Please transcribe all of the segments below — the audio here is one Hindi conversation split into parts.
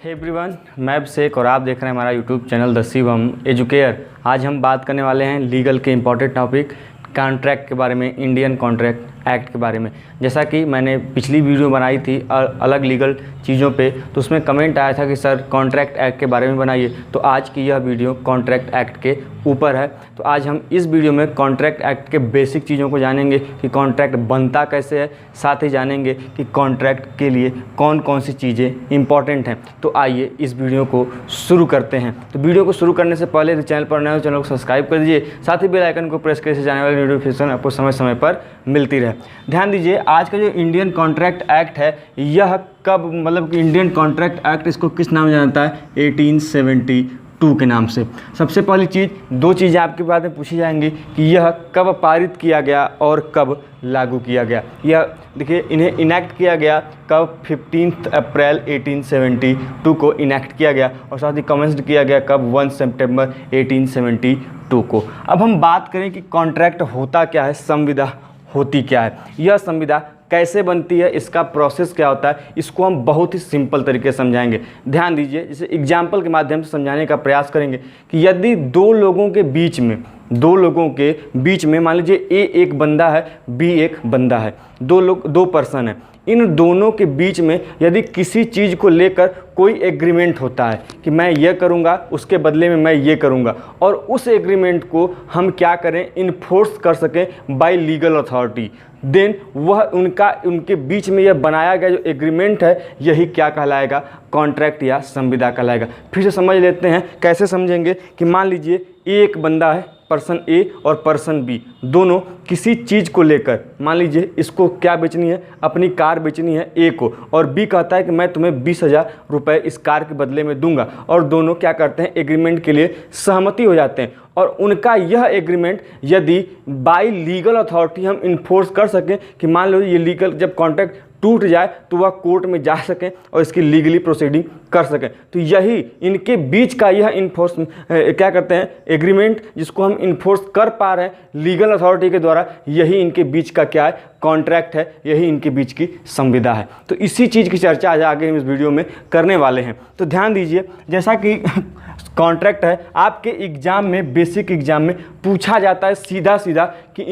हे एवरीवन, मैं अभिषेक और आप देख रहे हैं हमारा YouTube channel the Shivam educare. आज हम बात करने वाले हैं लीगल के इंपॉर्टेंट टॉपिक कॉन्ट्रैक्ट के बारे में, इंडियन कॉन्ट्रैक्ट एक्ट के बारे में। जैसा कि मैंने पिछली वीडियो बनाई थी अलग लीगल चीज़ों पे, तो उसमें कमेंट आया था कि सर कॉन्ट्रैक्ट एक्ट के बारे में बनाइए। तो आज की यह वीडियो कॉन्ट्रैक्ट एक्ट के ऊपर है। तो आज हम इस वीडियो में कॉन्ट्रैक्ट एक्ट के बेसिक चीज़ों को जानेंगे कि कॉन्ट्रैक्ट बनता कैसे है, साथ ही जानेंगे कि कॉन्ट्रैक्ट के लिए कौन कौन सी चीज़ें इंपॉर्टेंट हैं। तो आइए इस वीडियो को शुरू करते हैं। तो वीडियो को शुरू करने से पहले चैनल पर नए हो चैनल को सब्सक्राइब कर दीजिए, साथ ही बेल आइकन को प्रेस करके जाने वाली नोटिफिकेशन आपको समय समय पर मिलती रहे। ध्यान दीजिए, आज का जो इंडियन कॉन्ट्रैक्ट एक्ट है यह कब, मतलब कि इंडियन कॉन्ट्रैक्ट एक्ट इसको किस नाम से जानता है? 1872 के नाम से। सबसे पहली चीज़, दो चीज़ें आपके बाद में पूछी जाएंगी कि यह कब पारित किया गया और कब लागू किया गया। यह देखिए, इन्हें इनैक्ट किया गया कब? 15 अप्रैल 1872 को इनैक्ट किया गया, और साथ ही कमेंस्ड किया गया कब? 1 सितंबर 1872 को। अब हम बात करें कि कॉन्ट्रैक्ट होता क्या है, संविदा होती क्या है, यह संविदा कैसे बनती है, इसका प्रोसेस क्या होता है, इसको हम बहुत ही सिंपल तरीके से समझाएंगे। ध्यान दीजिए, जैसे एग्जाम्पल के माध्यम से समझाने का प्रयास करेंगे कि यदि दो लोगों के बीच में मान लीजिए ए एक बंदा है, बी एक बंदा है, दो पर्सन है। इन दोनों के बीच में यदि किसी चीज़ को लेकर कोई एग्रीमेंट होता है कि मैं ये करूँगा, उसके बदले में मैं ये करूँगा, और उस एग्रीमेंट को हम क्या करें? इन्फोर्स कर सकें बाय लीगल अथॉरिटी, देन वह उनके बीच में यह बनाया गया जो एग्रीमेंट है यही क्या कहलाएगा? कॉन्ट्रैक्ट या संविदा कहलाएगा। फिर से समझ लेते हैं, कैसे समझेंगे कि मान लीजिए एक बंदा है, पर्सन ए और पर्सन बी, दोनों किसी चीज़ को लेकर, मान लीजिए इसको क्या बेचनी है? अपनी कार बेचनी है ए को, और बी कहता है कि मैं तुम्हें 20,000 रुपये इस कार के बदले में दूंगा, और दोनों क्या करते हैं? एग्रीमेंट के लिए सहमति हो जाते हैं। और उनका यह एग्रीमेंट यदि बाय लीगल अथॉरिटी हम इन्फोर्स कर सकें कि मान लो ये लीगल, जब कॉन्ट्रैक्ट टूट जाए तो वह कोर्ट में जा सकें और इसकी लीगली प्रोसीडिंग कर सकें, तो यही इनके बीच का यह इन्फोर्स क्या करते हैं? एग्रीमेंट, जिसको हम इन्फोर्स कर पा रहे हैं लीगल अथॉरिटी के द्वारा, यही इनके बीच का क्या है? कॉन्ट्रैक्ट है, यही इनके बीच की संविदा है। तो इसी चीज़ की चर्चा आज आगे हम इस वीडियो में करने वाले हैं। तो ध्यान दीजिए, जैसा कि कॉन्ट्रैक्ट है, आपके एग्जाम में, बेसिक एग्जाम में पूछा जाता है सीधा सीधा कि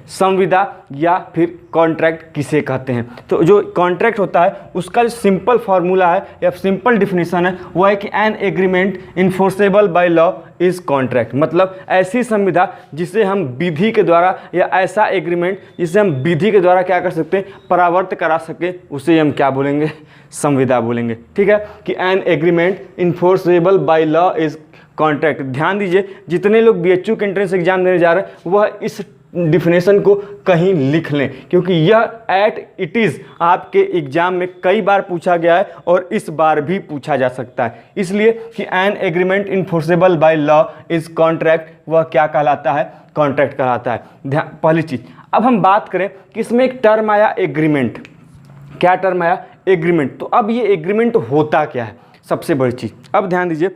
संविदा या फिर कॉन्ट्रैक्ट किसे कहते हैं। तो जो कॉन्ट्रैक्ट होता है उसका जो सिंपल फार्मूला है या सिंपल डिफिनीशन है वो है कि an agreement enforceable by law is contract. मतलब ऐसी संविदा जिसे हम विधि के द्वारा, या ऐसा एग्रीमेंट जिसे हम विधि के द्वारा क्या कर सकते हैं? परावर्त करा सके, उसे हम क्या बोलेंगे? संविदा बोलेंगे। ठीक है, कि an agreement enforceable by law is contract. ध्यान दीजिए, जितने लोग बीएचयू के एंट्रेंस एग्जाम देने जा रहे हैं वह इस डिफिनेशन को कहीं लिख लें, क्योंकि यह इट इज़ आपके एग्जाम में कई बार पूछा गया है और इस बार भी पूछा जा सकता है। इसलिए कि an agreement enforceable by law is contract, वह क्या कहलाता है? कॉन्ट्रैक्ट कहलाता है। पहली चीज़। अब हम बात करें कि इसमें एक टर्म आया एग्रीमेंट। क्या टर्म आया? एग्रीमेंट। तो अब ये एग्रीमेंट होता क्या है? सबसे बड़ी चीज़, अब ध्यान दीजिए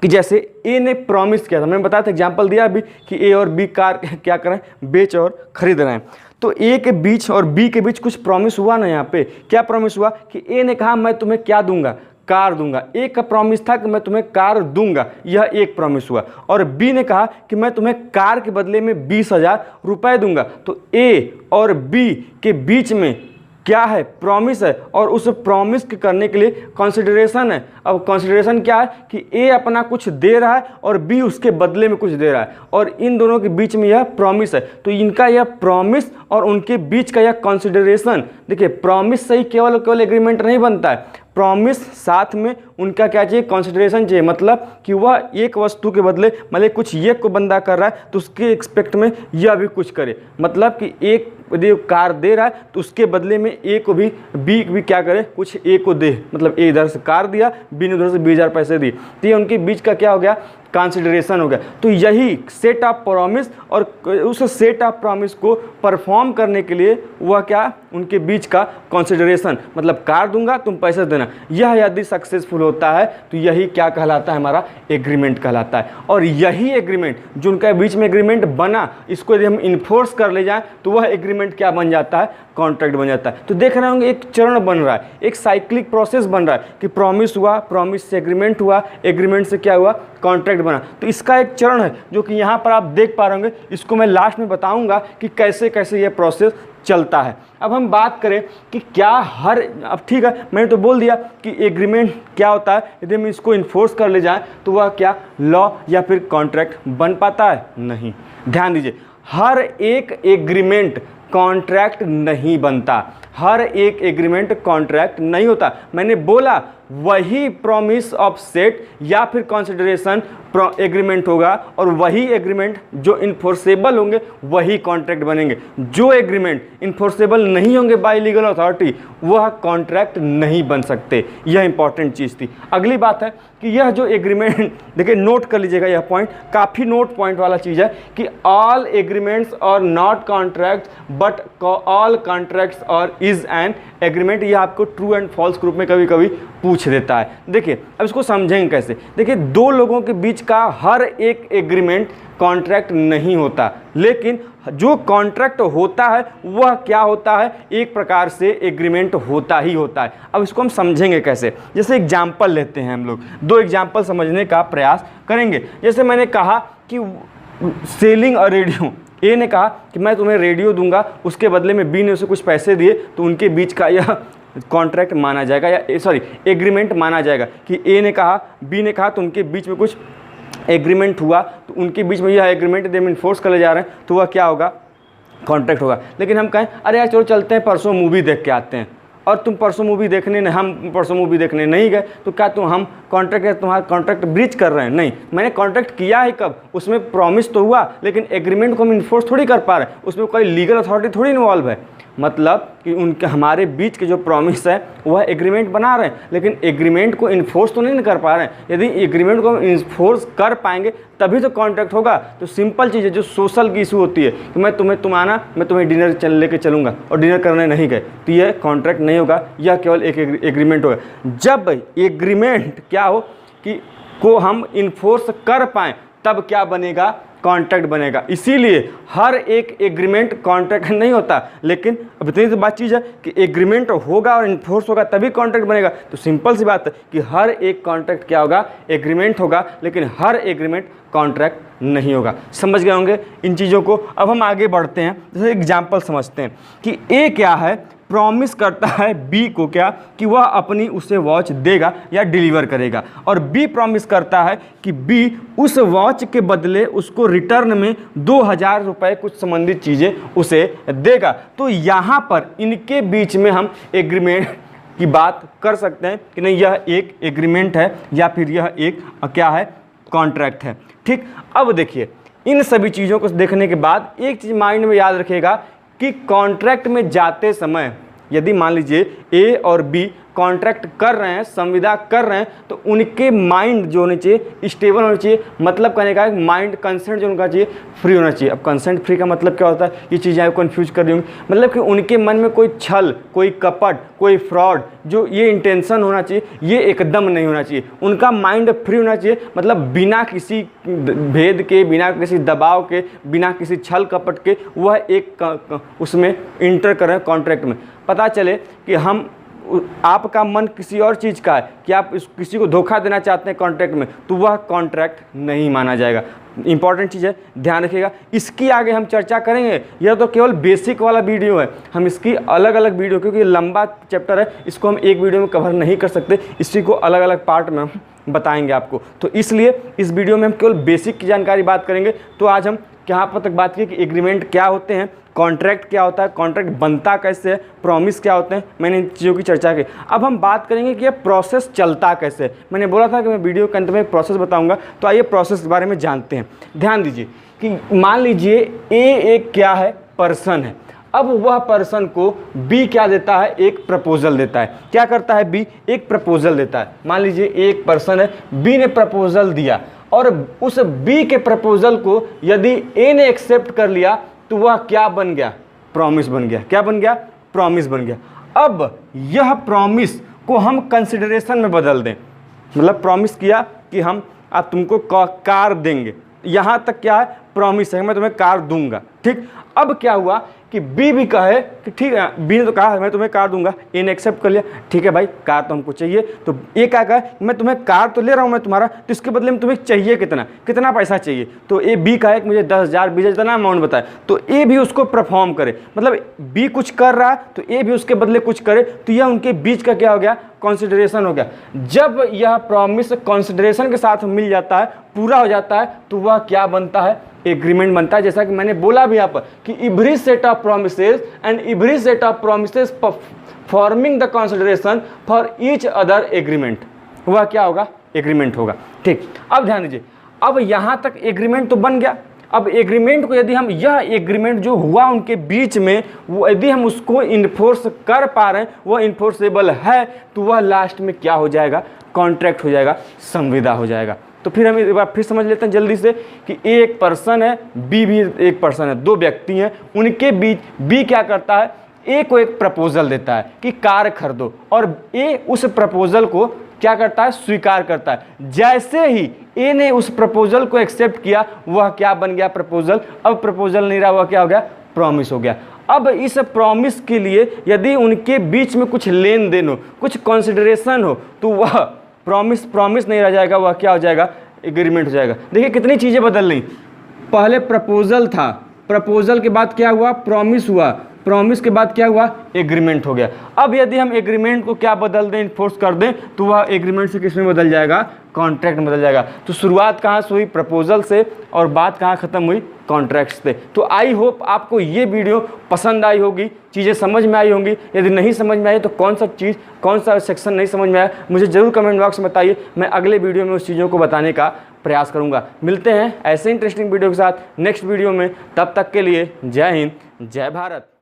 कि जैसे ए ने प्रॉमिस किया था, मैंने बताया था, एग्जांपल दिया अभी कि ए और बी कार क्या करें? बेच और खरीद रहे हैं। तो ए के बीच और बी के बीच कुछ प्रॉमिस हुआ ना। यहाँ पे क्या प्रॉमिस हुआ कि ए ने कहा मैं तुम्हें क्या दूंगा? कार दूंगा। ए का प्रॉमिस था कि मैं तुम्हें कार दूंगा, यह एक प्रॉमिस हुआ। और बी ने कहा कि मैं तुम्हें कार के बदले में 20,000 रुपये दूंगा। तो ए और बी के बीच में क्या है? प्रॉमिस है, और उस प्रॉमिस के करने के लिए कंसिडरेशन है। अब कंसिडरेशन क्या है कि ए अपना कुछ दे रहा है और बी उसके बदले में कुछ दे रहा है, और इन दोनों के बीच में यह प्रॉमिस है। तो इनका यह प्रॉमिस और उनके बीच का यह कंसिडरेशन, देखिए प्रॉमिस से ही केवल एग्रीमेंट नहीं बनता है, प्रॉमिस साथ में उनका क्या चाहिए? कंसिडरेशन चाहिए। मतलब कि वह एक वस्तु के बदले, मतलब कुछ ये को बंदा कर रहा है तो उसके एक्सपेक्ट में यह भी कुछ करे। मतलब कि एक यदि कार दे रहा है तो उसके बदले में ए को भी, बी भी क्या करे? कुछ ए को दे। मतलब ए इधर से कार दिया, बी ने उधर से 20,000 पैसे दिए। तो ये उनके बीच का क्या हो गया? कंसिडरेशन हो गया। तो यही सेट ऑफ प्रॉमिस और उस सेट ऑफ प्रॉमिस को परफॉर्म करने के लिए वह क्या, उनके बीच का कंसिडरेशन, मतलब कार दूंगा तुम पैसे देना, यह यदि सक्सेसफुल होता है तो यही क्या कहलाता है, हमारा एग्रीमेंट कहलाता है। और यही एग्रीमेंट जो उनके बीच में एग्रीमेंट बना, इसको यदि हम इन्फोर्स कर ले जाएं तो वह एग्रीमेंट क्या बन जाता है, कॉन्ट्रैक्ट बन जाता है। तो देख रहे होंगे एक चरण बन रहा है, एक साइक्लिक प्रोसेस बन रहा है कि प्रॉमिस हुआ, प्रॉमिस से एग्रीमेंट हुआ, एग्रीमेंट से क्या हुआ, कॉन्ट्रैक्ट बना। तो इसका एक चरण है जो कि यहाँ पर आप देख पा रहे होंगे। इसको मैं लास्ट में बताऊंगा कि कैसे कैसे ये प्रोसेस चलता है। अब हम बात करें कि क्या हर, अब ठीक है मैंने तो बोल दिया कि एग्रीमेंट क्या होता है, यदि हम इसको इन्फोर्स कर ले जाएं तो वह क्या लॉ या फिर कॉन्ट्रैक्ट बन पाता है, नहीं। ध्यान दीजिए, हर एक एग्रीमेंट कॉन्ट्रैक्ट नहीं बनता, हर एक एग्रीमेंट कॉन्ट्रैक्ट नहीं होता। मैंने बोला वही प्रॉमिस ऑफ सेट या फिर कंसिडरेशन एग्रीमेंट होगा और वही एग्रीमेंट जो इन्फोर्सेबल होंगे वही कॉन्ट्रैक्ट बनेंगे। जो एग्रीमेंट इन्फोर्सेबल नहीं होंगे बाय लीगल अथॉरिटी वह कॉन्ट्रैक्ट नहीं बन सकते। यह इंपॉर्टेंट चीज़ थी। अगली बात है कि यह जो एग्रीमेंट, देखिए नोट कर लीजिएगा, यह पॉइंट काफ़ी नोट पॉइंट वाला चीज़ है कि ऑल एग्रीमेंट्स और not contract but all contracts और इज एन एग्रीमेंट। यह आपको ट्रू एंड फॉल्स ग्रुप में कभी कभी पूछ देता है। देखिए अब इसको समझेंगे कैसे। देखिए दो लोगों के बीच का हर एक एग्रीमेंट कॉन्ट्रैक्ट नहीं होता, लेकिन जो कॉन्ट्रैक्ट होता है वह क्या होता है, एक प्रकार से एग्रीमेंट होता ही होता है। अब इसको हम समझेंगे कैसे। जैसे एग्जाम्पल लेते हैं, हम लोग दो एग्जाम्पल समझने का प्रयास करेंगे। जैसे मैंने कहा कि सेलिंग अ रेडियो, ए ने कहा कि मैं तुम्हें रेडियो दूंगा, उसके बदले में बी ने उसे कुछ पैसे दिए, तो उनके बीच का यह कॉन्ट्रैक्ट माना जाएगा, या सॉरी एग्रीमेंट माना जाएगा कि ए ने कहा बी ने कहा, तो उनके बीच में कुछ एग्रीमेंट हुआ, तो उनके बीच में यह एग्रीमेंट यदि हम इन्फोर्स करने जा रहे हैं तो वह क्या होगा, कॉन्ट्रैक्ट होगा। लेकिन हम कहें अरे यार चलो चलते हैं परसों मूवी देख के आते हैं, और तुम परसों मूवी देखने नहीं, हम परसों मूवी देखने नहीं गए, तो क्या तुम हम कॉन्ट्रैक्ट, तुम्हारा कॉन्ट्रैक्ट ब्रीच कर रहे हैं? नहीं, मैंने कॉन्ट्रैक्ट किया है कब, उसमें प्रॉमिस तो हुआ, लेकिन एग्रीमेंट को हम इन्फोर्स थोड़ी कर पा रहे हैं, उसमें कोई लीगल अथॉरिटी थोड़ी इन्वॉल्व है। मतलब कि उनके हमारे बीच के जो प्रॉमिस है वह एग्रीमेंट बना रहे हैं, लेकिन एग्रीमेंट को इन्फोर्स तो नहीं कर पा रहे हैं। यदि एग्रीमेंट को इन्फोर्स कर पाएंगे तभी तो कॉन्ट्रैक्ट होगा। तो सिंपल चीज़ है, जो सोशल की इशू होती है कि मैं तुम्हें डिनर लेके चलूँगा और डिनर करने नहीं गए, तो यह कॉन्ट्रैक्ट नहीं होगा, यह केवल एक एग्रीमेंट होगा। जब एग्रीमेंट क्या हो कि को हम इन्फोर्स कर पाएँ तब क्या बनेगा, कॉन्ट्रैक्ट बनेगा। इसीलिए हर एक एग्रीमेंट कॉन्ट्रैक्ट नहीं होता, लेकिन अब इतनी सी बात चीज़ है कि एग्रीमेंट होगा और इन्फोर्स होगा तभी कॉन्ट्रैक्ट बनेगा। तो सिंपल सी बात है कि हर एक कॉन्ट्रैक्ट क्या होगा, एग्रीमेंट होगा, लेकिन हर एग्रीमेंट कॉन्ट्रैक्ट नहीं होगा। समझ गए होंगे इन चीज़ों को। अब हम आगे बढ़ते हैं, जैसे एग्जाम्पल समझते हैं कि ए क्या है, प्रॉमिस करता है बी को क्या, कि वह अपनी उसे वॉच देगा या डिलीवर करेगा, और बी प्रॉमिस करता है कि बी उस वॉच के बदले उसको रिटर्न में 2000 रुपये कुछ संबंधित चीज़ें उसे देगा। तो यहाँ पर इनके बीच में हम एग्रीमेंट की बात कर सकते हैं कि नहीं, यह एक एग्रीमेंट है या फिर यह एक क्या है, कॉन्ट्रैक्ट है। ठीक, अब देखिए इन सभी चीज़ों को देखने के बाद एक चीज़ माइंड में याद रखिएगा कि कॉन्ट्रैक्ट में जाते समय यदि मान लीजिए ए और बी कॉन्ट्रैक्ट कर रहे हैं, संविदा कर रहे हैं, तो उनके माइंड जो होने चाहिए स्टेबल होना चाहिए। मतलब कहने का माइंड कंसेंट जो उनका चाहिए फ्री होना चाहिए। अब कंसेंट फ्री का मतलब क्या होता है, ये चीज़ें आप कन्फ्यूज कर रही होंगी। मतलब कि उनके मन में कोई छल, कोई कपट, कोई फ्रॉड, जो ये इंटेंशन होना चाहिए, ये एकदम नहीं होना चाहिए। उनका माइंड फ्री होना चाहिए, मतलब बिना किसी भेद के, बिना किसी दबाव के, बिना किसी छल कपट के वह एक उसमें इंटर करें कॉन्ट्रैक्ट में। पता चले कि हम आपका मन किसी और चीज़ का है, कि आप किसी को धोखा देना चाहते हैं कॉन्ट्रैक्ट में, तो वह कॉन्ट्रैक्ट नहीं माना जाएगा। इंपॉर्टेंट चीज़ है, ध्यान रखिएगा। इसकी आगे हम चर्चा करेंगे। यह तो केवल बेसिक वाला वीडियो है, हम इसकी अलग अलग वीडियो, क्योंकि लंबा चैप्टर है, इसको हम एक वीडियो में कवर नहीं कर सकते, इसी को अलग अलग पार्ट में हम बताएंगे आपको। तो इसलिए इस वीडियो में हम केवल बेसिक की जानकारी बात करेंगे। तो आज हम यहाँ पर तक बात की कि एग्रीमेंट क्या होते हैं, कॉन्ट्रैक्ट क्या होता है, कॉन्ट्रैक्ट बनता कैसे है, प्रॉमिस क्या होते हैं, मैंने इन चीज़ों की चर्चा की। अब हम बात करेंगे कि ये प्रोसेस चलता कैसे है। मैंने बोला था कि मैं वीडियो के अंत में प्रोसेस बताऊंगा, तो आइए प्रोसेस के बारे में जानते हैं। ध्यान दीजिए कि मान लीजिए ए एक क्या है, पर्सन है। अब वह पर्सन को बी क्या देता है, एक प्रपोजल देता है। क्या करता है बी, एक प्रपोजल देता है। मान लीजिए एक पर्सन है, बी ने प्रपोजल दिया और उस बी के प्रपोजल को यदि ए ने एक्सेप्ट कर लिया तो वह क्या बन गया, प्रॉमिस बन गया। क्या बन गया, प्रॉमिस बन गया। अब यह प्रॉमिस को हम कंसिडरेशन में बदल दें, मतलब प्रॉमिस किया कि हम अब तुमको कार देंगे, यहाँ तक क्या है, प्रॉमिस है, मैं तुम्हें कार दूंगा, ठीक। अब क्या हुआ कि बी भी कहे कि ठीक है, बी ने तो कहा मैं तुम्हें कार दूंगा, ए ने एक्सेप्ट कर लिया, ठीक है भाई कार तो हमको चाहिए। तो ए क्या कहा, मैं तुम्हें कार तो ले रहा हूँ मैं तुम्हारा, तो इसके बदले में तुम्हें चाहिए कितना, कितना पैसा चाहिए। तो ए बी कहे कि मुझे 10,000 20,000 जितना अमाउंट बताए, तो ए भी उसको परफॉर्म करे, मतलब बी कुछ कर रहा है तो ए भी उसके बदले कुछ करे, तो यह उनके बीच का क्या हो गया, कंसिडरेशन हो गया। जब यह प्रॉमिस कंसिडरेशन के साथ मिल जाता है, पूरा हो जाता है, तो वह क्या बनता है, एग्रीमेंट बनता है। जैसा कि मैंने बोला भी यहाँ पर कि every set of promises and every set of promises forming the consideration for each other agreement, वह क्या होगा, एग्रीमेंट होगा, ठीक। अब ध्यान दीजिए, अब यहाँ तक एग्रीमेंट तो बन गया। अब एग्रीमेंट को यदि हम, यह एग्रीमेंट जो हुआ उनके बीच में, वो यदि हम उसको इन्फोर्स कर पा रहे हैं, वह इन्फोर्सेबल है, तो वह लास्ट में क्या हो जाएगा, कॉन्ट्रैक्ट हो जाएगा, संविदा हो जाएगा। तो फिर हम एक बार फिर समझ लेते हैं जल्दी से कि ए एक पर्सन है, बी भी एक पर्सन है, दो व्यक्ति हैं, उनके बीच बी क्या करता है, ए को एक प्रपोजल देता है कि कार खरीदो, और ए उस प्रपोजल को क्या करता है, स्वीकार करता है। जैसे ही ए ने उस प्रपोजल को एक्सेप्ट किया, वह क्या बन गया, प्रपोजल। अब प्रपोजल नहीं रहा, वह क्या हो गया, प्रॉमिस हो गया। अब इस प्रॉमिस के लिए यदि उनके बीच में कुछ लेन देन हो, कुछ कंसिडरेशन हो, तो वह प्रॉमिस नहीं रह जाएगा, वह क्या हो जाएगा, एग्रीमेंट हो जाएगा। देखिए कितनी चीज़ें बदल रही, पहले प्रपोजल था, प्रपोजल के बाद क्या हुआ, प्रॉमिस हुआ, प्रॉमिस के बाद क्या हुआ, एग्रीमेंट हो गया। अब यदि हम एग्रीमेंट को क्या बदल दें, इन्फोर्स कर दें, तो वह एग्रीमेंट से किस में बदल जाएगा, कॉन्ट्रैक्ट में बदल जाएगा। तो शुरुआत कहाँ से हुई, प्रपोजल से, और बात कहाँ खत्म हुई, कॉन्ट्रैक्ट से। तो आई होप आपको ये वीडियो पसंद आई होगी, चीज़ें समझ में आई होंगी। यदि नहीं समझ में आई तो कौन सा चीज़, कौन सा सेक्शन नहीं समझ में आया, मुझे ज़रूर कमेंट बॉक्स में बताइए। मैं अगले वीडियो में उस चीज़ों को बताने का प्रयास करूँगा। मिलते हैं ऐसे इंटरेस्टिंग वीडियो के साथ नेक्स्ट वीडियो में, तब तक के लिए जय हिंद, जय भारत।